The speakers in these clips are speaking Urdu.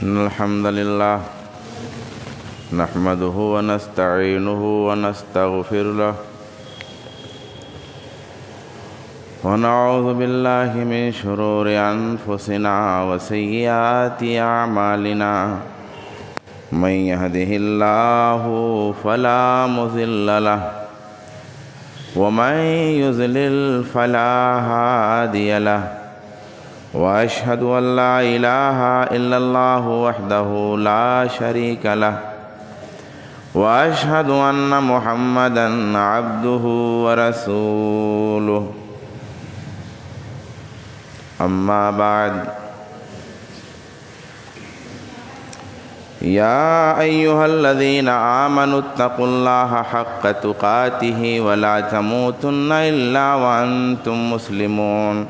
إن الحمد لله نحمده ونستعينه ونستغفر له ونعوذ بالله من شرور أنفسنا وسيئات أعمالنا من يهده الله فلا مضل له ومن يضلل فلا هادي له وأشهد أن لا إله إلا الله وحده لا شريك له وأشهد أن محمدا عبده ورسوله أما بعد يا أيها الذين آمنوا اتقوا الله حق تقاته ولا تموتن إلا وأنتم مسلمون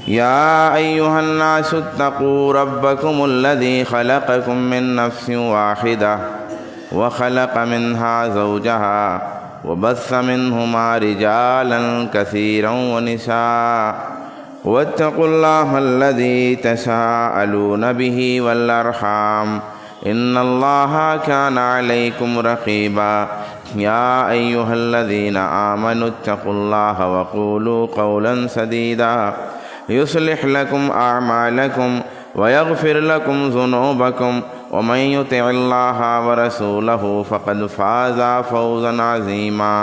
يا أيها الناس اتقوا ربكم الذي خلقكم من نفس واحدة وخلق منها زوجها وبث منهما رجالا كثيرا ونساء واتقوا الله الذي تساءلون به والأرحام إن الله كان عليكم رقيبا يا أيها الذين آمنوا اتقوا الله وقولوا قولا سديدا يصلح لكم أعمالكم ويغفر لكم ذنوبكم ومن يطع الله ورسوله فقد فاز فوزا عظيما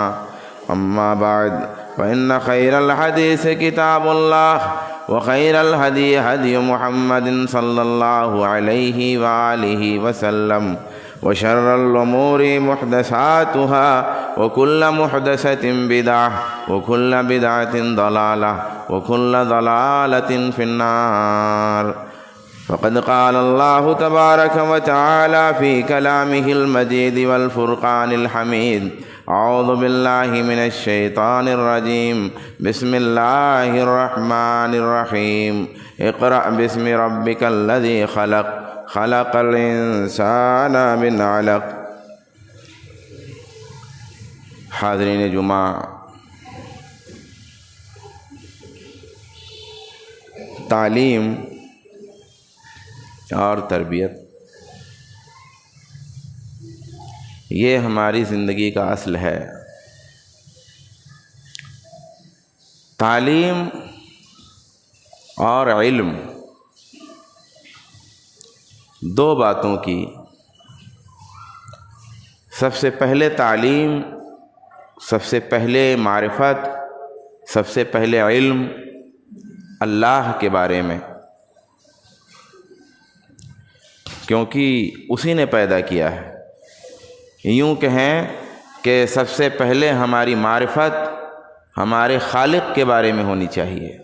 أما بعد فإن خير الحديث كتاب الله وخير الهدي هدي محمد صلى الله عليه وآله وسلم وشر الأمور محدثاتها وكل محدثة بدعة وكل بدعة ضلالة وكل ضلالة في النار فقد قال الله تبارك وتعالى في كلامه المجيد والفرقان الحميد أعوذ بالله من الشيطان الرجيم بسم الله الرحمن الرحيم اقرأ باسم ربك الذي خلق خلق الانسان من علق۔ حاضرین جمعہ، تعلیم اور تربیت یہ ہماری زندگی کا اصل ہے۔ تعلیم اور علم دو باتوں کی، سب سے پہلے تعلیم، سب سے پہلے معرفت، سب سے پہلے علم اللہ کے بارے میں، کیونکہ اسی نے پیدا کیا ہے۔ یوں کہیں کہ سب سے پہلے ہماری معرفت ہمارے خالق کے بارے میں ہونی چاہیے،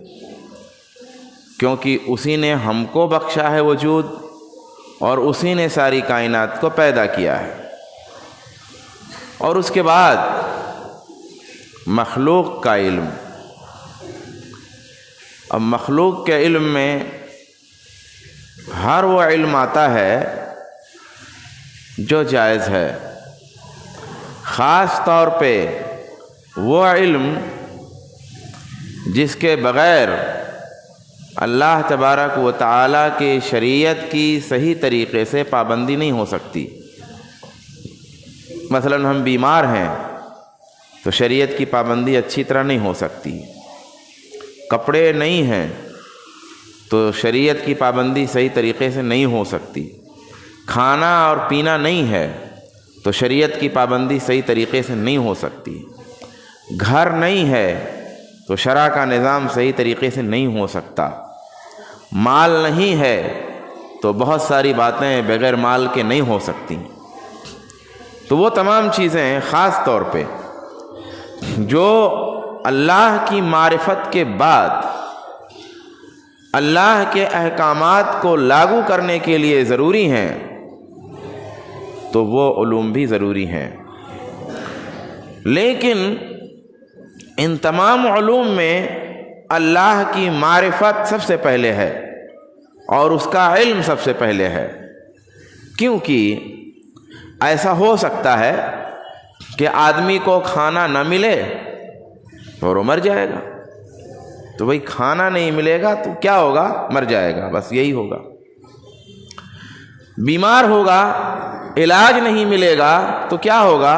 کیونکہ اسی نے ہم کو بخشا ہے وجود اور اسی نے ساری کائنات کو پیدا کیا ہے۔ اور اس کے بعد مخلوق کا علم۔ اب مخلوق کے علم میں ہر وہ علم آتا ہے جو جائز ہے، خاص طور پہ وہ علم جس کے بغیر اللہ تبارک و تعالیٰ کی شریعت کی صحیح طریقے سے پابندی نہیں ہو سکتی۔ مثلا ہم بیمار ہیں تو شریعت کی پابندی اچھی طرح نہیں ہو سکتی، کپڑے نہیں ہیں تو شریعت کی پابندی صحیح طریقے سے نہیں ہو سکتی، کھانا اور پینا نہیں ہے تو شریعت کی پابندی صحیح طریقے سے نہیں ہو سکتی، گھر نہیں ہے تو شرع کا نظام صحیح طریقے سے نہیں ہو سکتا، مال نہیں ہے تو بہت ساری باتیں بغیر مال کے نہیں ہو سکتی۔ تو وہ تمام چیزیں خاص طور پہ جو اللہ کی معرفت کے بعد اللہ کے احکامات کو لاگو کرنے کے لیے ضروری ہیں، تو وہ علوم بھی ضروری ہیں۔ لیکن ان تمام علوم میں اللہ کی معرفت سب سے پہلے ہے اور اس کا علم سب سے پہلے ہے، کیونکہ ایسا ہو سکتا ہے کہ آدمی کو کھانا نہ ملے اور وہ مر جائے گا، تو بھئی کھانا نہیں ملے گا تو کیا ہوگا؟ مر جائے گا، بس یہی ہوگا۔ بیمار ہوگا، علاج نہیں ملے گا تو کیا ہوگا؟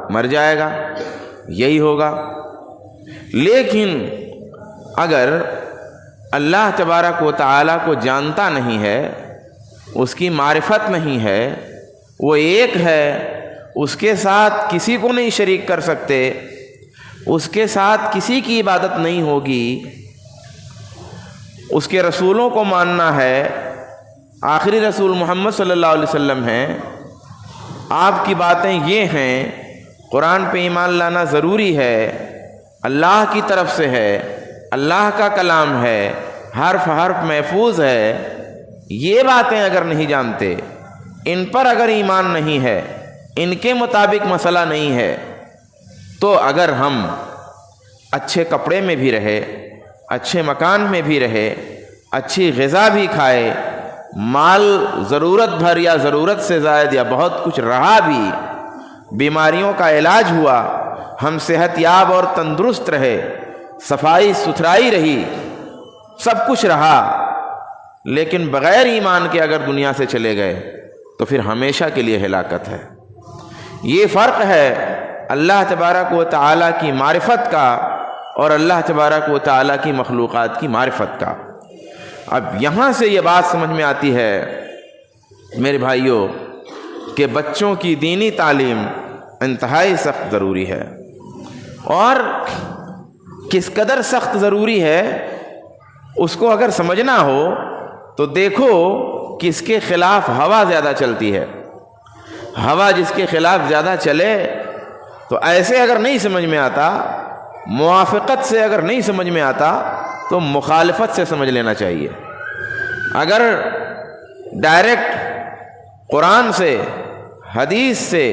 مر جائے گا، یہی ہوگا۔ لیکن اگر اللہ تبارک و تعالیٰ کو جانتا نہیں ہے، اس کی معرفت نہیں ہے، وہ ایک ہے، اس کے ساتھ کسی کو نہیں شریک کر سکتے، اس کے ساتھ کسی کی عبادت نہیں ہوگی، اس کے رسولوں کو ماننا ہے، آخری رسول محمد صلی اللہ علیہ وسلم ہیں، آپ کی باتیں یہ ہیں، قرآن پہ ایمان لانا ضروری ہے، اللہ کی طرف سے ہے، اللہ کا کلام ہے، حرف حرف محفوظ ہے، یہ باتیں اگر نہیں جانتے، ان پر اگر ایمان نہیں ہے، ان کے مطابق مسئلہ نہیں ہے، تو اگر ہم اچھے کپڑے میں بھی رہے، اچھے مکان میں بھی رہے، اچھی غذا بھی کھائے، مال ضرورت بھر یا ضرورت سے زائد یا بہت کچھ رہا بھی، بیماریوں کا علاج ہوا، ہم صحت یاب اور تندرست رہے، صفائی ستھرائی رہی، سب کچھ رہا، لیکن بغیر ایمان کے اگر دنیا سے چلے گئے تو پھر ہمیشہ کے لیے ہلاکت ہے۔ یہ فرق ہے اللہ تبارک و تعالیٰ کی معرفت کا اور اللہ تبارک و تعالیٰ کی مخلوقات کی معرفت کا۔ اب یہاں سے یہ بات سمجھ میں آتی ہے میرے بھائیوں کہ بچوں کی دینی تعلیم انتہائی سخت ضروری ہے، اور کس قدر سخت ضروری ہے اس کو اگر سمجھنا ہو تو دیکھو کہ اس کے خلاف ہوا زیادہ چلتی ہے۔ ہوا جس کے خلاف زیادہ چلے تو ایسے اگر نہیں سمجھ میں آتا، موافقت سے اگر نہیں سمجھ میں آتا تو مخالفت سے سمجھ لینا چاہیے۔ اگر ڈائریکٹ قرآن سے، حدیث سے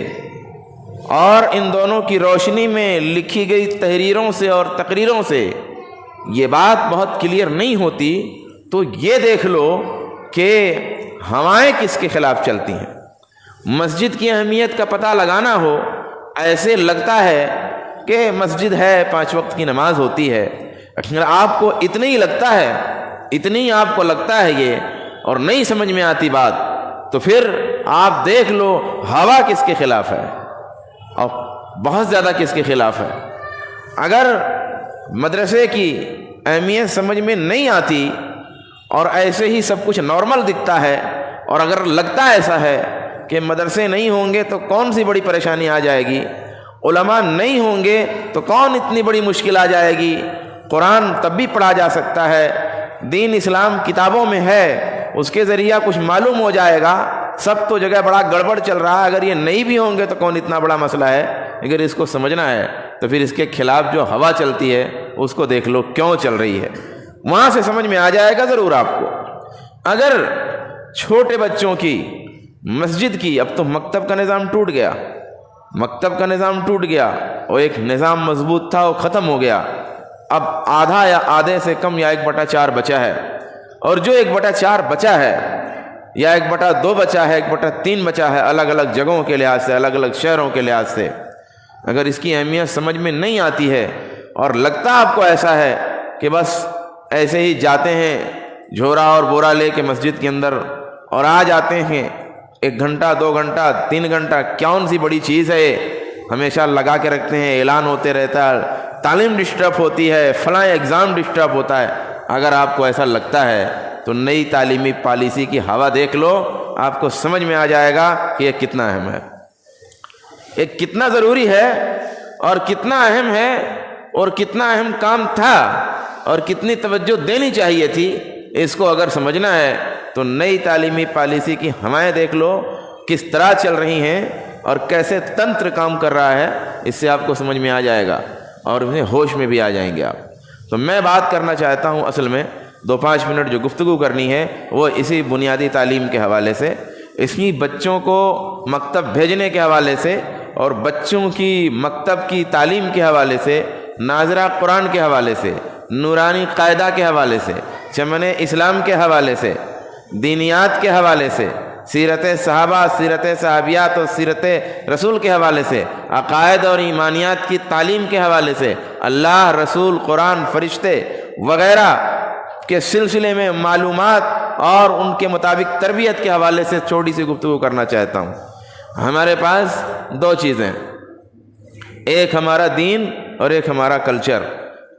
اور ان دونوں کی روشنی میں لکھی گئی تحریروں سے اور تقریروں سے یہ بات بہت کلیئر نہیں ہوتی تو یہ دیکھ لو کہ ہوائیں کس کے خلاف چلتی ہیں۔ مسجد کی اہمیت کا پتہ لگانا ہو، ایسے لگتا ہے کہ مسجد ہے، 5 وقت کی نماز ہوتی ہے، اگر آپ کو اتنی لگتا ہے، اتنی آپ کو لگتا ہے یہ، اور نہیں سمجھ میں آتی بات، تو پھر آپ دیکھ لو ہوا کس کے خلاف ہے اور بہت زیادہ کس کے خلاف ہے۔ اگر مدرسے کی اہمیت سمجھ میں نہیں آتی اور ایسے ہی سب کچھ نارمل دکھتا ہے، اور اگر لگتا ایسا ہے کہ مدرسے نہیں ہوں گے تو کون سی بڑی پریشانی آ جائے گی، علماء نہیں ہوں گے تو کون اتنی بڑی مشکل آ جائے گی، قرآن تب بھی پڑھا جا سکتا ہے، دین اسلام کتابوں میں ہے، اس کے ذریعہ کچھ معلوم ہو جائے گا، سب تو جگہ بڑا گڑبڑ چل رہا ہے، اگر یہ نہیں بھی ہوں گے تو کون اتنا بڑا مسئلہ ہے۔ اگر اس کو سمجھنا ہے تو پھر اس کے خلاف جو ہوا چلتی ہے اس کو دیکھ لو کیوں چل رہی ہے، وہاں سے سمجھ میں آ جائے گا ضرور آپ کو۔ اگر چھوٹے بچوں کی مسجد کی، اب تو مکتب کا نظام ٹوٹ گیا، مکتب کا نظام ٹوٹ گیا، وہ ایک نظام مضبوط تھا وہ ختم ہو گیا، اب آدھا یا آدھے سے کم یا 1/4 بچا ہے، اور جو 1/4 بچا ہے یا 1/2 بچا ہے، 1/3 بچا ہے، الگ الگ جگہوں کے لحاظ سے، الگ الگ شہروں کے لحاظ سے، اگر اس کی اہمیت سمجھ میں نہیں آتی ہے اور لگتا آپ کو ایسا ہے کہ بس ایسے ہی جاتے ہیں جھولا اور بورا لے کے مسجد کے اندر اور آ جاتے ہیں، 1 گھنٹہ 2 گھنٹہ 3 گھنٹہ، کون سی بڑی چیز ہے، ہمیشہ لگا کے رکھتے ہیں، اعلان ہوتے رہتا ہے، تعلیم ڈسٹرب ہوتی ہے، فلاں ایگزام ڈسٹرب ہوتا ہے، اگر آپ کو ایسا لگتا ہے تو نئی تعلیمی پالیسی کی ہوا دیکھ لو، آپ کو سمجھ میں آ جائے گا کہ یہ کتنا اہم ہے، یہ کتنا ضروری ہے اور کتنا اہم ہے اور کتنا اہم کام تھا اور کتنی توجہ دینی چاہیے تھی۔ اس کو اگر سمجھنا ہے تو نئی تعلیمی پالیسی کی ہوائیں دیکھ لو کس طرح چل رہی ہیں اور کیسے تنتر کام کر رہا ہے، اس سے آپ کو سمجھ میں آ جائے گا اور انہیں ہوش میں بھی آ جائیں گے آپ۔ تو میں بات کرنا چاہتا ہوں، اصل میں 2-5 منٹ جو گفتگو کرنی ہے وہ اسی بنیادی تعلیم کے حوالے سے، اسی بچوں کو مکتب بھیجنے کے حوالے سے اور بچوں کی مکتب کی تعلیم کے حوالے سے، ناظرہ قرآن کے حوالے سے، نورانی قاعدہ کے حوالے سے، چمن اسلام کے حوالے سے، دینیات کے حوالے سے، سیرت صحابہ، سیرت صحابیات اور سیرت رسول کے حوالے سے، عقائد اور ایمانیات کی تعلیم کے حوالے سے، اللہ، رسول، قرآن، فرشتے وغیرہ کے سلسلے میں معلومات اور ان کے مطابق تربیت کے حوالے سے چھوٹی سی گفتگو کرنا چاہتا ہوں۔ ہمارے پاس دو چیزیں، ایک ہمارا دین اور ایک ہمارا کلچر۔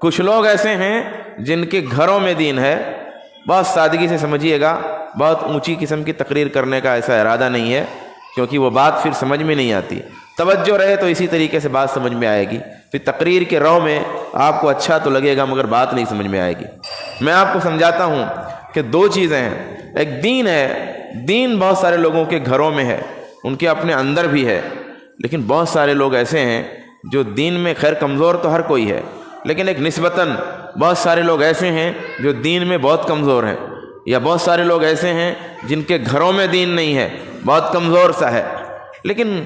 کچھ لوگ ایسے ہیں جن کے گھروں میں دین ہے، بہت سادگی سے سمجھیے گا، بہت اونچی قسم کی تقریر کرنے کا ایسا ارادہ نہیں ہے، کیونکہ وہ بات پھر سمجھ میں نہیں آتی۔ توجہ رہے تو اسی طریقے سے بات سمجھ میں آئے گی، پھر تقریر کے رو میں آپ کو اچھا تو لگے گا مگر بات نہیں سمجھ میں آئے گی۔ میں آپ کو سمجھاتا ہوں کہ دو چیزیں ہیں، ایک دین ہے، دین بہت سارے لوگوں کے گھروں میں ہے، ان کے اپنے اندر بھی ہے، لیکن بہت سارے لوگ ایسے ہیں جو دین میں، خیر کمزور تو ہر کوئی ہے، لیکن ایک نسبتاً بہت سارے لوگ ایسے ہیں جو دین میں بہت کمزور ہیں، یا بہت سارے لوگ ایسے ہیں جن کے گھروں میں دین نہیں ہے، بہت کمزور سا ہے، لیکن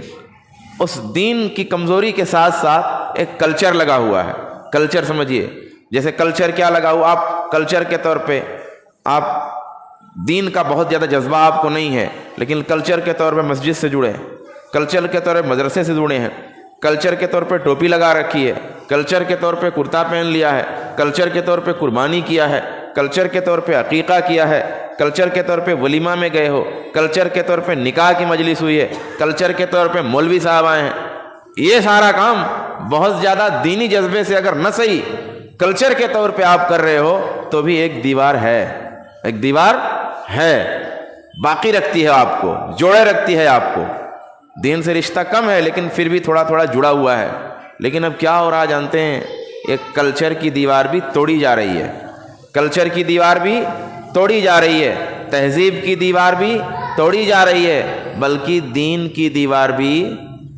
اس دین کی کمزوری کے ساتھ ساتھ ایک کلچر لگا ہوا ہے۔ کلچر سمجھیے، جیسے کلچر کیا لگا ہوا، آپ کلچر کے طور پہ آپ دین کا بہت زیادہ جذبہ آپ کو نہیں ہے، لیکن کلچر کے طور پہ مسجد سے جڑے ہیں، کلچر کے طور پہ مدرسے سے جڑے ہیں، کلچر کے طور پہ ٹوپی لگا رکھی ہے، کلچر کے طور پہ کرتا پہن لیا ہے، کلچر کے طور پہ قربانی کیا ہے، کلچر کے طور پہ عقیقہ کیا ہے، کلچر کے طور پہ ولیمہ میں گئے ہو، کلچر کے طور پہ نکاح کی مجلس ہوئی ہے، کلچر کے طور پہ مولوی صاحب آئے ہیں۔ یہ سارا کام بہت زیادہ دینی جذبے سے اگر نہ صحیح کلچر کے طور پہ آپ کر رہے ہو تو بھی ایک دیوار ہے، ایک دیوار ہے، باقی رکھتی ہے آپ کو، جوڑے رکھتی ہے آپ کو۔ دین سے رشتہ کم ہے لیکن پھر بھی تھوڑا تھوڑا جڑا ہوا ہے۔ لیکن اب کیا ہو رہا جانتے ہیں، ایک کلچر کی دیوار بھی توڑی جا رہی ہے، کلچر کی دیوار بھی توڑی جا رہی ہے، تہذیب کی دیوار بھی توڑی جا رہی ہے، بلکہ دین کی دیوار بھی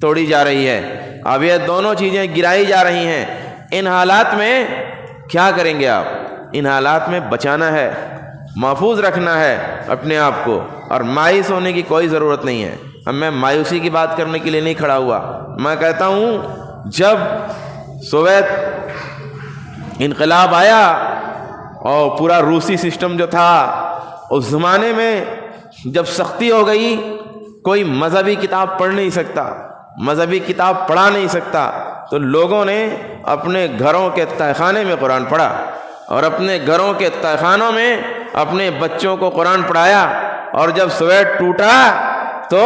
توڑی جا رہی ہے۔ اب یہ دونوں چیزیں گرائی جا رہی ہیں۔ ان حالات میں کیا کریں گے آپ؟ ان حالات میں بچانا ہے، محفوظ رکھنا ہے اپنے آپ کو، اور مایوس ہونے کی کوئی ضرورت نہیں ہے۔ اب میں مایوسی کی بات کرنے کے لیے نہیں کھڑا ہوا، میں کہتا ہوں جب سوویت انقلاب آیا اور پورا روسی سسٹم جو تھا، اس زمانے میں جب سختی ہو گئی، کوئی مذہبی کتاب پڑھ نہیں سکتا، مذہبی کتاب پڑھا نہیں سکتا، تو لوگوں نے اپنے گھروں کے تہخانے میں قرآن پڑھا، اور اپنے گھروں کے تہخانوں میں اپنے بچوں کو قرآن پڑھایا، اور جب سوویت ٹوٹا تو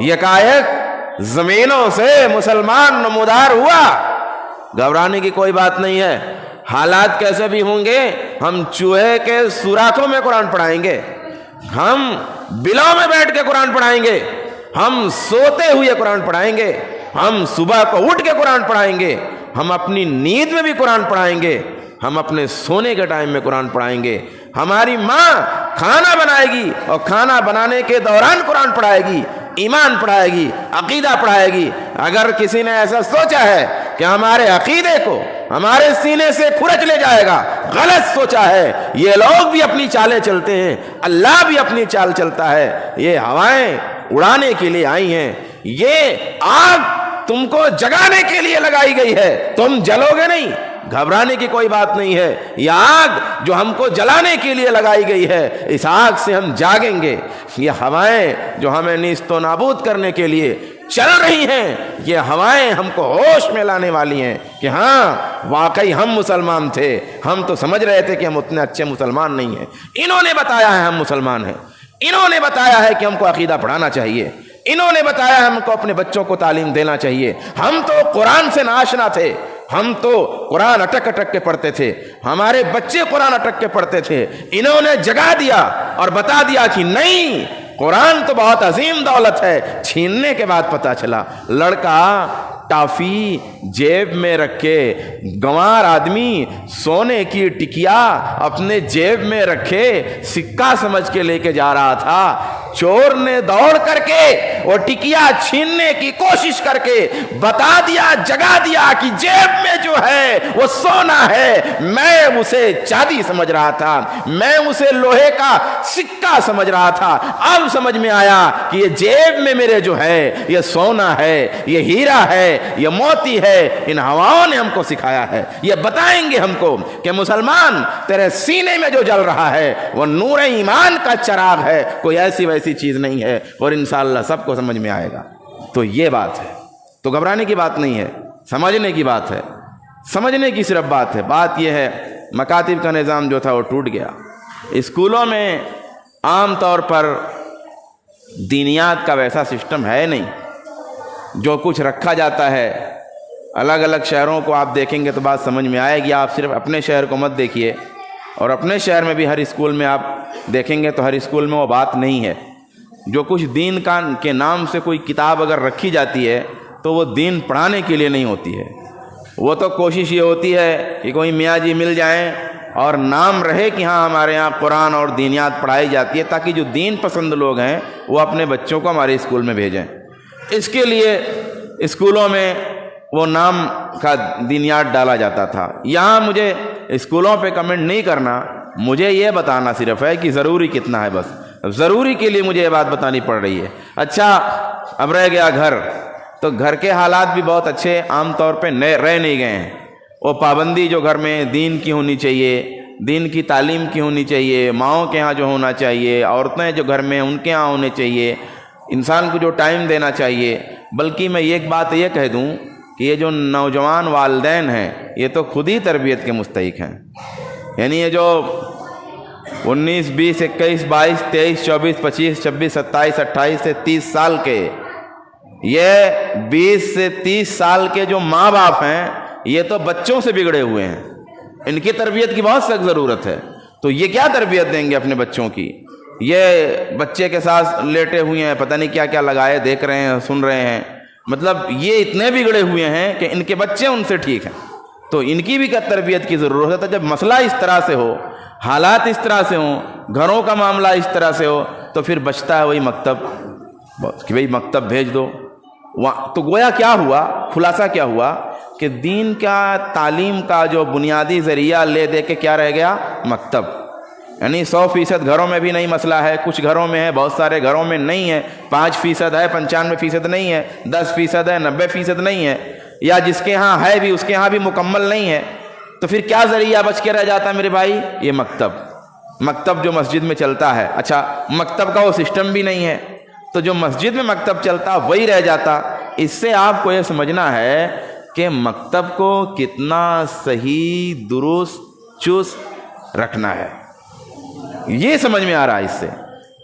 یکایک زمینوں سے مسلمان نمودار ہوا۔ گھبرانے کی کوئی بات نہیں ہے، حالات کیسے بھی ہوں گے، ہم چوہے کے سوراخوں میں قرآن پڑھائیں گے، ہم بلوں میں بیٹھ کے قرآن پڑھائیں گے، ہم سوتے ہوئے قرآن پڑھائیں گے، ہم صبح کو اٹھ کے قرآن پڑھائیں گے، ہم اپنی نیند میں بھی قرآن پڑھائیں گے، ہم اپنے سونے کے ٹائم میں قرآن پڑھائیں گے، ہماری ماں کھانا بنائے گی اور کھانا بنانے کے دوران قرآن پڑھائے گی، ایمان پڑھائے گی، عقیدہ پڑھائے گی۔ اگر کسی نے ایسا سوچا ہے کہ ہمارے عقیدے کو ہمارے سینے سے کھرچ لے جائے گا، غلط سوچا ہے۔ یہ لوگ بھی اپنی چالیں چلتے ہیں، اللہ بھی اپنی چال چلتا ہے۔ یہ ہوائیں اڑانے کے لیے آئی ہیں، یہ آگ تم کو جگانے کے لیے لگائی گئی ہے، تم جلو گے نہیں، گھبرانے کی کوئی بات نہیں ہے۔ یہ آگ جو ہم کو جلانے کے لیے لگائی گئی ہے، اس آگ سے ہم جاگیں گے۔ یہ ہوائیں جو ہمیں نیست و نابود کرنے کے لیے چل رہی ہیں، یہ ہوائیں ہم کو ہوش میں لانے والی ہیں کہ ہاں واقعی ہم مسلمان تھے، ہم تو سمجھ رہے تھے کہ ہم اتنے اچھے مسلمان نہیں ہیں، انہوں نے بتایا ہے ہم مسلمان ہیں، انہوں نے بتایا ہے کہ ہم کو عقیدہ پڑھانا چاہیے، انہوں نے بتایا ہے ہم کو اپنے بچوں کو تعلیم دینا چاہیے۔ ہم تو قرآن سے ناآشنا تھے، ہم تو قرآن اٹک اٹک کے پڑھتے تھے، ہمارے بچے قرآن اٹک کے پڑھتے تھے، انہوں نے جگا دیا اور بتا دیا کہ نہیں، قرآن تو بہت عظیم دولت ہے۔ چھیننے کے بعد پتا چلا لڑکا ٹافی جیب میں رکھ کے، گنوار آدمی سونے کی ٹکیا اپنے جیب میں رکھے سکہ سمجھ کے لے کے جا رہا تھا، چور نے دوڑ کر کے وہ ٹکیا چھیننے کی کوشش کر کے بتا دیا، جگا دیا کہ جیب میں جو ہے وہ سونا ہے، میں اسے چاندی سمجھ رہا تھا، میں اسے لوہے کا سکہ سمجھ رہا تھا، اب سمجھ میں آیا کہ یہ جیب میں میرے جو ہے یہ سونا ہے، یہ ہیرا ہے، یہ موتی ہے۔ ان ہواؤں نے ہم کو سکھایا ہے، یہ بتائیں گے ہم کو کہ مسلمان تیرے سینے میں جو جل رہا ہے وہ نور ایمان کا چراغ ہے، کوئی ایسی ویسی چیز نہیں ہے، اور انشاءاللہ سب کو سمجھ میں آئے گا۔ تو یہ بات ہے، تو گھبرانے کی بات نہیں ہے، سمجھنے کی بات ہے، سمجھنے کی صرف بات ہے۔ بات یہ ہے مکاتب کا نظام جو تھا وہ ٹوٹ گیا، اسکولوں میں عام طور پر دینیات کا ویسا سسٹم ہے نہیں، جو کچھ رکھا جاتا ہے الگ الگ شہروں کو آپ دیکھیں گے تو بات سمجھ میں آئے گی. آپ صرف اپنے شہر کو مت دیکھیے، اور اپنے شہر میں بھی ہر اسکول میں آپ دیکھیں گے تو ہر اسکول میں وہ بات نہیں ہے. جو کچھ دین کے نام سے کوئی کتاب اگر رکھی جاتی ہے تو وہ دین پڑھانے کے لیے نہیں ہوتی ہے. وہ تو کوشش یہ ہوتی ہے کہ کوئی میاں جی مل جائیں اور نام رہے کہ ہاں ہمارے یہاں قرآن اور دینیات پڑھائی جاتی ہے، تاکہ جو دین پسند لوگ ہیں وہ اپنے بچوں کو ہمارے اسکول میں بھیجیں. اس کے لیے اسکولوں میں وہ نام کا دینیات ڈالا جاتا تھا. یہاں مجھے اسکولوں پہ کمنٹ نہیں کرنا، مجھے یہ بتانا صرف ہے کہ ضروری کتنا ہے. بس ضروری کے لیے مجھے یہ بات بتانی پڑ رہی ہے. اچھا، اب رہ گیا گھر، تو گھر کے حالات بھی بہت اچھے عام طور پہ رہ نہیں گئے ہیں. وہ پابندی جو گھر میں دین کی ہونی چاہیے، دین کی تعلیم کی ہونی چاہیے، ماؤں کے ہاں جو ہونا چاہیے، عورتیں جو گھر میں ان کے ہاں ہونے چاہیے، انسان کو جو ٹائم دینا چاہیے. بلکہ میں ایک بات یہ کہہ دوں کہ یہ جو نوجوان والدین ہیں یہ تو خود ہی تربیت کے مستحق ہیں. یعنی یہ جو 19 20 21 22 23 24 25 26 27 28 سے 30 سال کے، یہ 20 سے 30 سال کے جو ماں باپ ہیں یہ تو بچوں سے بگڑے ہوئے ہیں. ان کی تربیت کی بہت سخت ضرورت ہے. تو یہ کیا تربیت دیں گے اپنے بچوں کی؟ یہ بچے کے ساتھ لیٹے ہوئے ہیں، پتہ نہیں کیا کیا لگائے، دیکھ رہے ہیں، سن رہے ہیں. مطلب یہ اتنے بگڑے ہوئے ہیں کہ ان کے بچے ان سے ٹھیک ہیں. تو ان کی بھی کیا تربیت کی ضرورت ہے. تو جب مسئلہ اس طرح سے ہو، حالات اس طرح سے ہوں، گھروں کا معاملہ اس طرح سے ہو، تو پھر بچتا ہے وہی مکتب، کہ بھئی مکتب بھیج دو. تو گویا کیا ہوا، خلاصہ کیا ہوا کہ دین کا تعلیم کا جو بنیادی ذریعہ لے دے کے کیا رہ گیا؟ مکتب. یعنی 100% گھروں میں بھی نہیں مسئلہ ہے، کچھ گھروں میں ہے، بہت سارے گھروں میں نہیں ہے. 5% ہے، 95% نہیں ہے، 10% ہے، 90% نہیں ہے، یا جس کے ہاں ہے بھی اس کے ہاں بھی مکمل نہیں ہے. تو پھر کیا ذریعہ بچ کے رہ جاتا ہے میرے بھائی؟ یہ مکتب. مکتب جو مسجد میں چلتا ہے. اچھا، مکتب کا وہ سسٹم بھی نہیں ہے، تو جو مسجد میں مکتب چلتا وہی رہ جاتا. اس سے آپ کو یہ سمجھنا ہے کہ مکتب کو کتنا صحیح، درست، چست رکھنا ہے. یہ سمجھ میں آ رہا ہے اس سے.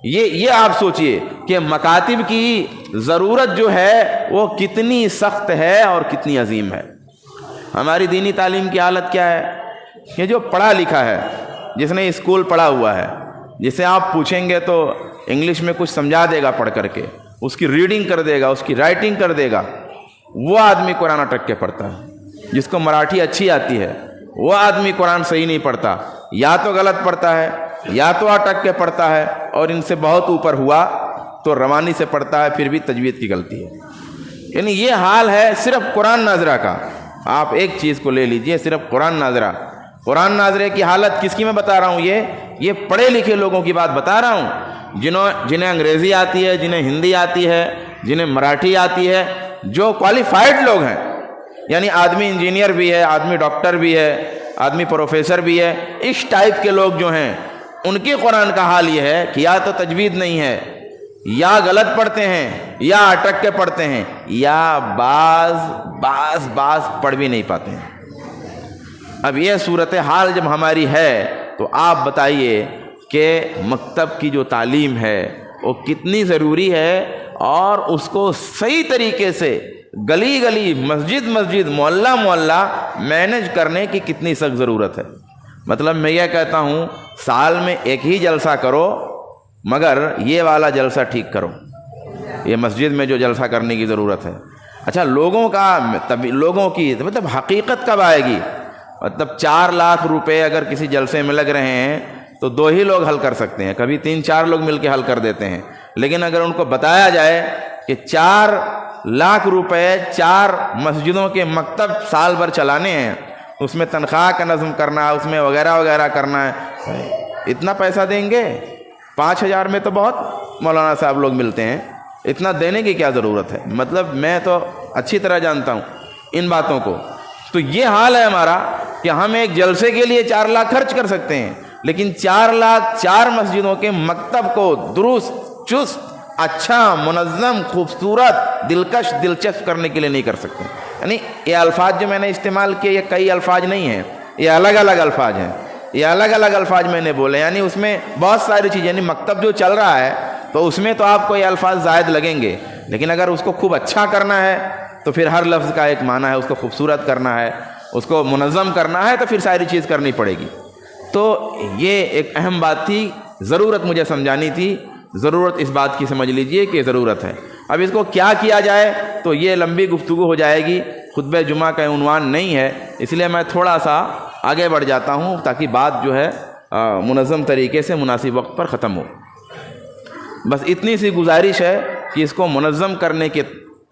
یہ آپ سوچئے کہ مکاتب کی ضرورت جو ہے وہ کتنی سخت ہے اور کتنی عظیم ہے. ہماری دینی تعلیم کی حالت کیا ہے کہ جو پڑھا لکھا ہے، جس نے اسکول پڑھا ہوا ہے، جسے آپ پوچھیں گے تو انگلش میں کچھ سمجھا دے گا پڑھ کر کے، اس کی ریڈنگ کر دے گا، اس کی رائٹنگ کر دے گا، وہ آدمی قرآن اٹک کے پڑھتا ہے. جس کو مراٹھی اچھی آتی ہے وہ آدمی قرآن صحیح نہیں پڑھتا، یا تو غلط پڑھتا ہے یا تو اٹک کے پڑھتا ہے، اور ان سے بہت اوپر ہوا تو روانی سے پڑھتا ہے، پھر بھی تجوید کی غلطی ہے. یعنی یہ حال ہے صرف قرآن ناظرہ کا. آپ ایک چیز کو لے لیجئے، صرف قرآن ناظرہ. قرآن ناظرے کی حالت کس کی میں بتا رہا ہوں؟ یہ پڑھے لکھے لوگوں کی بات بتا رہا ہوں، جنہیں انگریزی آتی ہے، جنہیں ہندی آتی ہے، جنہیں مراٹھی آتی ہے، جو کوالیفائڈ لوگ ہیں. یعنی آدمی انجینئر بھی ہے، آدمی ڈاکٹر بھی ہے، آدمی پروفیسر بھی ہے. اس ٹائپ کے لوگ جو ہیں ان کے قرآن کا حال یہ ہے کہ یا تو تجوید نہیں ہے، یا غلط پڑھتے ہیں، یا اٹک کے پڑھتے ہیں، یا بعض پڑھ بھی نہیں پاتے ہیں. اب یہ صورتحال جب ہماری ہے تو آپ بتائیے کہ مکتب کی جو تعلیم ہے وہ کتنی ضروری ہے، اور اس کو صحیح طریقے سے گلی گلی، مسجد مسجد، محلہ محلہ مینج کرنے کی کتنی سخت ضرورت ہے. مطلب میں یہ کہتا ہوں سال میں ایک ہی جلسہ کرو، مگر یہ والا جلسہ ٹھیک کرو. یہ مسجد میں جو جلسہ کرنے کی ضرورت ہے. اچھا، لوگوں کی مطلب حقیقت کب آئے گی؟ مطلب 4 لاکھ روپے اگر کسی جلسے میں لگ رہے ہیں تو 2 ہی لوگ حل کر سکتے ہیں، کبھی 3-4 لوگ مل کے حل کر دیتے ہیں. لیکن اگر ان کو بتایا جائے کہ 4 لاکھ روپے 4 مسجدوں کے مکتب سال بھر چلانے ہیں، اس میں تنخواہ کا نظم کرنا ہے، اس میں وغیرہ وغیرہ کرنا ہے، اتنا پیسہ دیں گے؟ 5,000 میں تو بہت مولانا صاحب لوگ ملتے ہیں، اتنا دینے کی کیا ضرورت ہے؟ مطلب میں تو اچھی طرح جانتا ہوں ان باتوں کو. تو یہ حال ہے ہمارا کہ ہم ایک جلسے کے لیے 4 لاکھ خرچ کر سکتے ہیں، لیکن 4 لاکھ 4 مسجدوں کے مکتب کو درست، چست، اچھا، منظم، خوبصورت، دلکش، دلچسپ کرنے کے لیے نہیں کر سکتے. یعنی یہ الفاظ جو میں نے استعمال کیے یہ کئی الفاظ نہیں ہیں، یہ الگ الگ الفاظ ہیں. یہ الگ الگ الفاظ میں نے بولے، یعنی اس میں بہت ساری چیزیں، یعنی مکتب جو چل رہا ہے تو اس میں تو آپ کو یہ الفاظ زائد لگیں گے، لیکن اگر اس کو خوب اچھا کرنا ہے تو پھر ہر لفظ کا ایک معنی ہے، اس کو خوبصورت کرنا ہے، اس کو منظم کرنا ہے، تو پھر ساری چیز کرنی پڑے گی۔ تو یہ ایک اہم بات تھی، ضرورت مجھے سمجھانی تھی، ضرورت اس بات کی سمجھ لیجئے کہ ضرورت ہے۔ اب اس کو کیا کیا جائے تو یہ لمبی گفتگو ہو جائے گی، خطبہ جمعہ کا عنوان نہیں ہے، اس لیے میں تھوڑا سا آگے بڑھ جاتا ہوں تاکہ بات جو ہے منظم طریقے سے مناسب وقت پر ختم ہو۔ بس اتنی سی گزارش ہے کہ اس کو منظم کرنے کی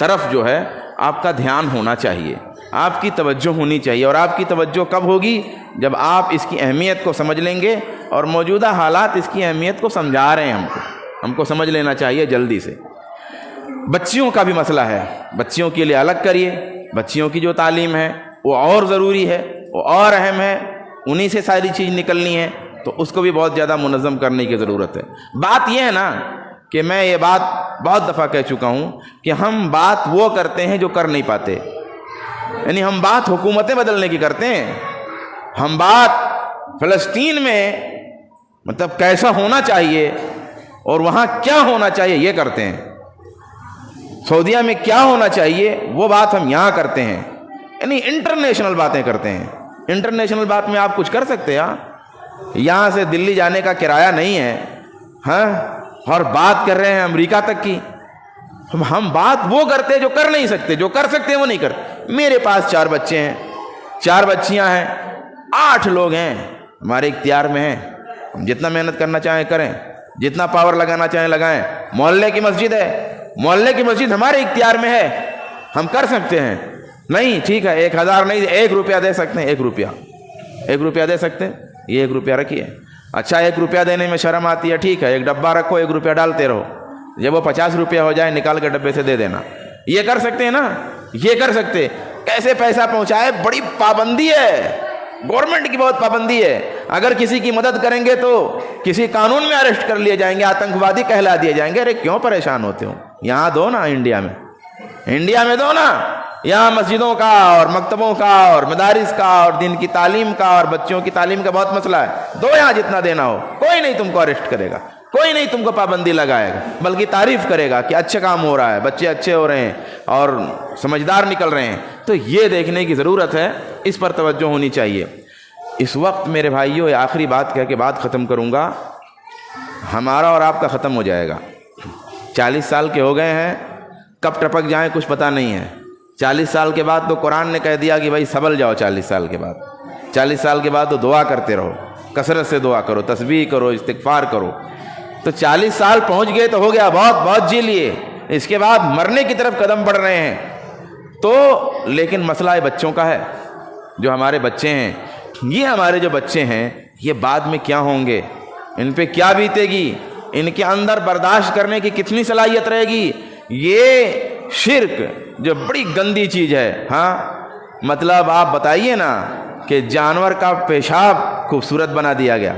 طرف جو ہے آپ کا دھیان ہونا چاہیے، آپ کی توجہ ہونی چاہیے، اور آپ کی توجہ کب ہوگی؟ جب آپ اس کی اہمیت کو سمجھ لیں گے، اور موجودہ حالات اس کی اہمیت کو سمجھا رہے ہیں، ہم کو سمجھ لینا چاہیے جلدی سے۔ بچیوں کا بھی مسئلہ ہے، بچیوں کے لیے الگ کریے، بچیوں کی جو تعلیم ہے وہ اور ضروری ہے، وہ اور اہم ہے، انہی سے ساری چیز نکلنی ہے، تو اس کو بھی بہت زیادہ منظم کرنے کی ضرورت ہے۔ بات یہ ہے نا کہ میں یہ بات بہت دفعہ کہہ چکا ہوں کہ ہم بات وہ کرتے ہیں جو کر نہیں پاتے، یعنی ہم بات حکومتیں بدلنے کی کرتے ہیں، ہم بات فلسطین میں مطلب کیسا ہونا چاہیے اور وہاں کیا ہونا چاہیے یہ کرتے ہیں، سعودیہ میں کیا ہونا چاہیے وہ بات ہم یہاں کرتے ہیں، یعنی انٹرنیشنل باتیں کرتے ہیں۔ انٹرنیشنل بات میں آپ کچھ کر سکتے ہیں؟ یہاں سے دلی جانے کا کرایہ نہیں ہے، ہاں، اور بات کر رہے ہیں امریکہ تک کی۔ ہم بات وہ کرتے ہیں جو کر نہیں سکتے، جو کر سکتے ہیں وہ نہیں کرتے۔ میرے پاس 4 بچے ہیں، 4 بچیاں ہیں، 8 لوگ ہیں، ہمارے اختیار میں ہیں، ہم جتنا محنت کرنا چاہیں کریں، جتنا پاور لگانا چاہیں لگائیں۔ محلے کی مسجد ہے، محلے کی مسجد ہمارے اختیار میں ہے، ہم کر سکتے ہیں۔ نہیں ٹھیک ہے، 1000 نہیں، 1 روپیہ دے سکتے ہیں، 1 روپیہ دے سکتے ہیں، یہ 1 روپیہ رکھیے۔ اچھا 1 روپیہ دینے میں شرم آتی ہے، ٹھیک ہے، ایک ڈبہ رکھو، 1 روپیہ ڈالتے رہو، جب وہ 50 روپیہ ہو جائے نکال کے ڈبے سے دے دینا۔ یہ کر سکتے ہیں نا، یہ کر سکتے۔ کیسے پیسہ پہنچائے؟ بڑی پابندی ہے، گورنمنٹ کی بہت پابندی ہے، اگر کسی کی مدد کریں گے تو کسی قانون میں اریسٹ کر لیے جائیں گے، آتنکوادی کہلا دیے جائیں گے۔ ارے کیوں پریشان ہوتے ہو؟ یہاں دو نا، انڈیا میں دو نا، یہاں مسجدوں کا اور مکتبوں کا اور مدارس کا اور دین کی تعلیم کا اور بچوں کی تعلیم کا بہت مسئلہ ہے، دو یہاں جتنا دینا ہو، کوئی نہیں تم کو اریسٹ کرے گا، کوئی نہیں تم کو پابندی لگائے گا، بلکہ تعریف کرے گا کہ اچھا کام ہو رہا ہے، بچے اچھے ہو رہے ہیں اور سمجھدار نکل رہے ہیں۔ تو یہ دیکھنے کی ضرورت ہے، اس پر توجہ ہونی چاہیے۔ اس وقت میرے بھائیوں، یہ آخری بات کہہ کے بات ختم کروں گا، ہمارا اور آپ کا ختم ہو جائے گا۔ 40 سال کے ہو گئے ہیں، کب ٹپک جائیں کچھ پتہ نہیں ہے۔ 40 سال کے بعد تو قرآن نے کہہ دیا کہ بھائی سنبھل جاؤ، 40 سال کے بعد 40 سال کے بعد تو دعا کرتے رہو، کثرت سے دعا کرو، تسبیح کرو، استغفار کرو۔ تو 40 سال پہنچ گئے تو ہو گیا، بہت بہت جی لیے، اس کے بعد مرنے کی طرف قدم بڑھ رہے ہیں۔ تو لیکن مسئلہ بچوں کا ہے، جو ہمارے بچے ہیں، یہ ہمارے جو بچے ہیں یہ بعد میں کیا ہوں گے، ان پہ کیا بیتے گی، ان کے اندر برداشت کرنے کی کتنی صلاحیت رہے گی۔ یہ شرک جو بڑی گندی چیز ہے، ہاں، مطلب آپ بتائیے نا کہ جانور کا پیشاب خوبصورت بنا دیا گیا،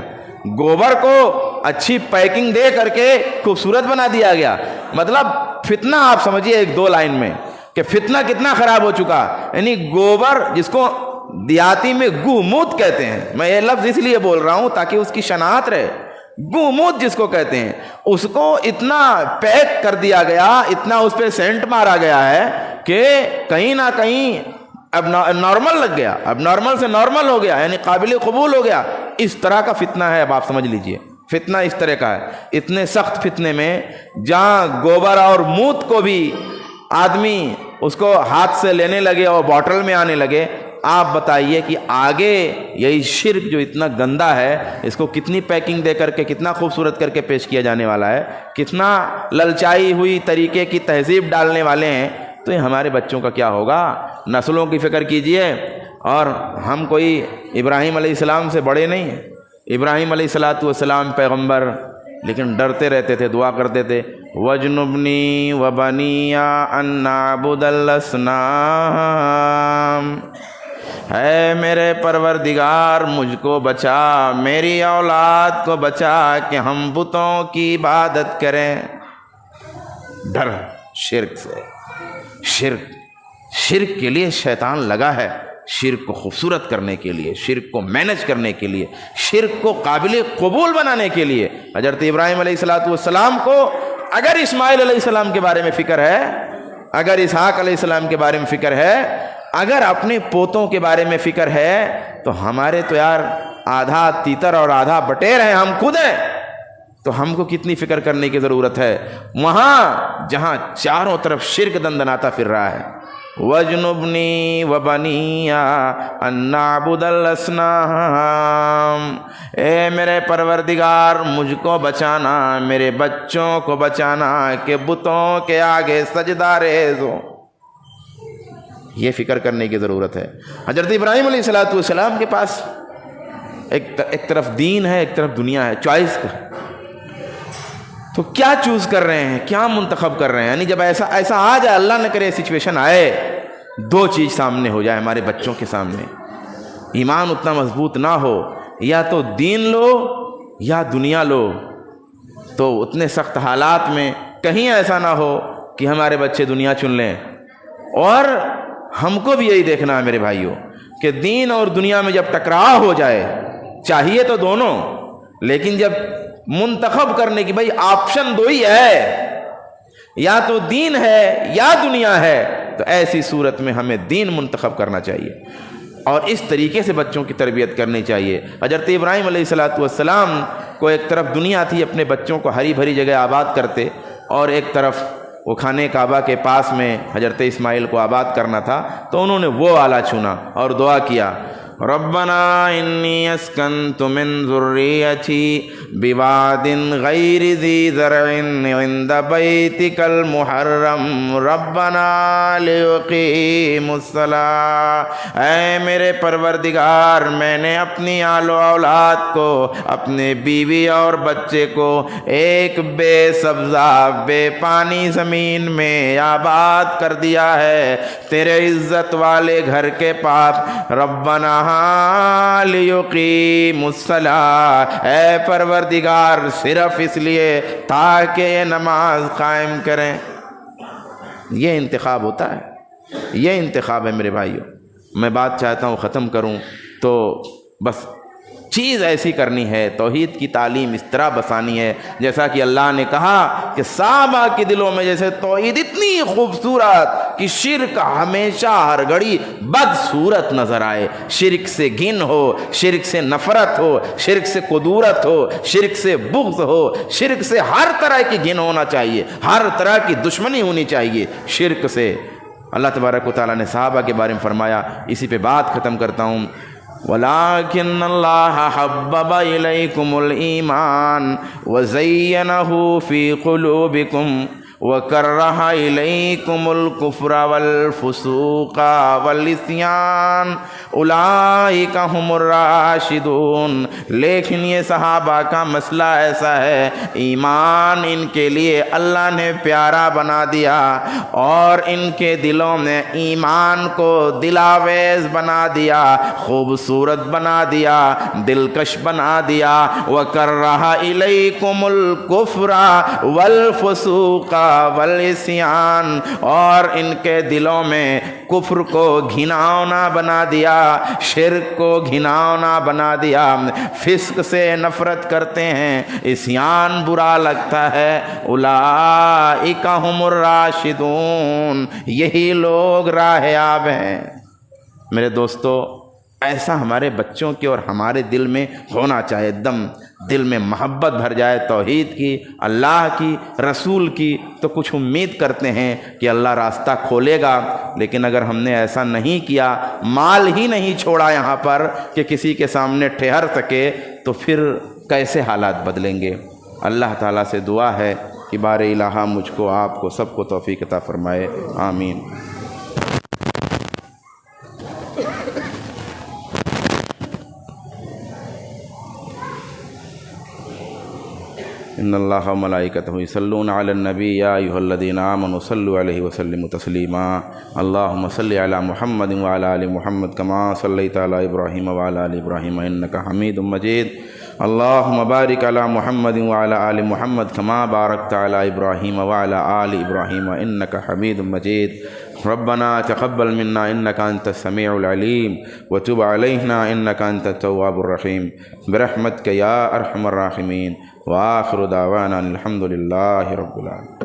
گوبر کو اچھی پیکنگ دے کر کے خوبصورت بنا دیا گیا، مطلب فتنہ آپ سمجھیے 1-2 لائن میں کہ فتنہ کتنا خراب ہو چکا۔ یعنی گوبر، جس کو دیہاتی میں گو-موت کہتے ہیں، میں یہ لفظ اس لیے بول رہا ہوں تاکہ اس کی شناخت رہے، گو-موت جس کو کہتے ہیں، اس کو اتنا پیک کر دیا گیا، اتنا اس پہ سینٹ مارا گیا ہے کہ کہیں نہ کہیں اب نارمل لگ گیا، اب نارمل سے نارمل ہو گیا، یعنی قابل قبول ہو گیا۔ اس طرح کا فتنہ ہے، اب آپ سمجھ لیجئے، فتنہ اس طرح کا ہے۔ اتنے سخت فتنے میں جہاں گوبر اور موت کو بھی آدمی اس کو ہاتھ سے لینے لگے اور بوٹل میں آنے لگے، آپ بتائیے کہ آگے یہی شرک جو اتنا گندا ہے، اس کو کتنی پیکنگ دے کر کے، کتنا خوبصورت کر کے پیش کیا جانے والا ہے، کتنا للچائی ہوئی طریقے کی تہذیب ڈالنے والے ہیں۔ تو یہ ہمارے بچوں کا کیا ہوگا؟ نسلوں کی فکر کیجئے۔ اور ہم کوئی ابراہیم علیہ السلام سے بڑے نہیں ہیں، ابراہیم علیہ السلام پیغمبر، لیکن ڈرتے رہتے تھے، دعا کرتے تھے، وَجْنُبْنِي وَبَنِيَّ أَن نَّعْبُدَ الْأَصْنَامَ، اے میرے پروردگار مجھ کو بچا، میری اولاد کو بچا کہ ہم بتوں کی عبادت کریں۔ ڈر شرک سے، شرک کے لیے شیطان لگا ہے، شرک کو خوبصورت کرنے کے لیے، شرک کو مینج کرنے کے لیے، شرک کو قابل قبول بنانے کے لیے حضرت ابراہیم علیہ السلام کو اگر اسماعیل علیہ السلام کے بارے میں فکر ہے، اگر اسحاق علیہ السلام کے بارے میں فکر ہے، اگر اپنے پوتوں کے بارے میں فکر ہے، تو ہمارے تو یار آدھا تیتر اور آدھا بٹیر ہیں، ہم خود ہیں، تو ہم کو کتنی فکر کرنے کی ضرورت ہے وہاں جہاں چاروں طرف شرک دندناتا پھر رہا ہے۔ وَاجْنُبْنِي وَبَنِيَّ أَن نَّعْبُدَ الْأَصْنَامَ، اے میرے پروردگار مجھ کو بچانا، میرے بچوں کو بچانا کہ بتوں کے آگے سجدہ ریز ہو۔ یہ فکر کرنے کی ضرورت ہے۔ حضرت ابراہیم علیہ السلام کے پاس ایک طرف دین ہے، ایک طرف دنیا ہے، چوائس کا، تو کیا چوز کر رہے ہیں، کیا منتخب کر رہے ہیں؟ یعنی جب ایسا آ جائے، اللہ نہ کرے سچویشن آئے، دو چیز سامنے ہو جائے ہمارے بچوں کے سامنے، ایمان اتنا مضبوط نہ ہو، یا تو دین لو یا دنیا لو، تو اتنے سخت حالات میں کہیں ایسا نہ ہو کہ ہمارے بچے دنیا چن لیں۔ اور ہم کو بھی یہی دیکھنا ہے میرے بھائیوں کہ دین اور دنیا میں جب ٹکراؤ ہو جائے، چاہیے تو دونوں، لیکن جب منتخب کرنے کی، بھائی آپشن دو ہی ہے، یا تو دین ہے یا دنیا ہے، تو ایسی صورت میں ہمیں دین منتخب کرنا چاہیے اور اس طریقے سے بچوں کی تربیت کرنی چاہیے۔ حضرت ابراہیم علیہ السلام کو ایک طرف دنیا تھی، اپنے بچوں کو ہری بھری جگہ آباد کرتے، اور ایک طرف وہ خانہ کعبہ کے پاس میں حضرت اسماعیل کو آباد کرنا تھا، تو انہوں نے وہ اعلیٰ چنا اور دعا کیا، ربنا انی اسکنت من ذریتی بواد غیر ذی زرع عند بیتک المحرم ربنا لیقیموا الصلاۃ، اے میرے پروردگار میں نے اپنی آل و اولاد کو، اپنے بیوی اور بچے کو ایک بے سبزہ بے پانی زمین میں آباد کر دیا ہے تیرے عزت والے گھر کے پاس، ربنا لیقیموا الصلاۃ، اے پروردگار صرف اس لیے تاکہ یہ نماز قائم کریں۔ یہ انتخاب ہوتا ہے، یہ انتخاب ہے میرے بھائیوں۔ میں بات چاہتا ہوں ختم کروں تو بس چیز ایسی کرنی ہے، توحید کی تعلیم اس طرح بسانی ہے جیسا کہ اللہ نے کہا کہ صحابہ کے دلوں میں جیسے توحید اتنی خوبصورت کہ شرک ہمیشہ ہر گھڑی بدصورت نظر آئے، شرک سے گھن ہو، شرک سے نفرت ہو، شرک سے قدورت ہو، شرک سے بغض ہو، شرک سے ہر طرح کی گھن ہونا چاہیے، ہر طرح کی دشمنی ہونی چاہیے شرک سے۔ اللہ تبارک و تعالیٰ نے صحابہ کے بارے میں فرمایا، اسی پہ بات ختم کرتا ہوں، وَلَٰكِنَّ اللَّهَ حَبَّبَ إِلَيْكُمُ الْإِيمَانَ وَزَيَّنَهُ فِي قُلُوبِكُمْ وَكَرَّهَ إِلَيْكُمُ الْكُفْرَ وَالْفُسُوقَ وَالْعِصْيَانَ أُولَٰئِكَ هُمُ الرَّاشِدُونَ۔ لیکن یہ صحابہ کا مسئلہ ایسا ہے، ایمان ان کے لیے اللہ نے پیارا بنا دیا اور ان کے دلوں میں ایمان کو دلاویز بنا دیا، خوبصورت بنا دیا، دلکش بنا دیا۔ وَكَرَّهَ إِلَيْكُمُ الْكُفْرَ وَالْفُسُوقَ والعصیان، اور ان کے دلوں میں کفر کو گھناؤنا بنا دیا، شرک کو گھناؤنا بنا دیا، فسق سے نفرت کرتے ہیں، عصیان برا لگتا ہے۔ اولئک ھم الراشدون، یہی لوگ راہ یاب ہیں۔ میرے دوستو، ایسا ہمارے بچوں کے اور ہمارے دل میں ہونا چاہیے، دل میں محبت بھر جائے توحید کی، اللہ کی، رسول کی، تو کچھ امید کرتے ہیں کہ اللہ راستہ کھولے گا۔ لیکن اگر ہم نے ایسا نہیں کیا، مال ہی نہیں چھوڑا یہاں پر کہ کسی کے سامنے ٹھہر سکے، تو پھر کیسے حالات بدلیں گے؟ اللہ تعالیٰ سے دعا ہے کہ بار الہ مجھ کو، آپ کو، سب کو توفیق عطا فرمائے، آمین۔ ان اللہ و ملائکتہ یصلون علی النبی یا ایھا الذین آمنوا صلوا علیہ وسلموا تسلیما۔ اللہم صل علی محمد وعلی آل محمد کما صلیت علی ابراہیم وعلی آل ابراہیم انک حمید مجید۔ اللہم بارک علی محمد وعلی آل محمد کما بارکت علی ابراہیم وعلی آل ابراہیم انک حمید مجید۔ ربنا تقبل منا انك انت السميع العليم وتب علينا انك انت التواب الرحيم برحمتك يا ارحم الراحمين، وآخر دعوانا الحمد لله رب العالمين۔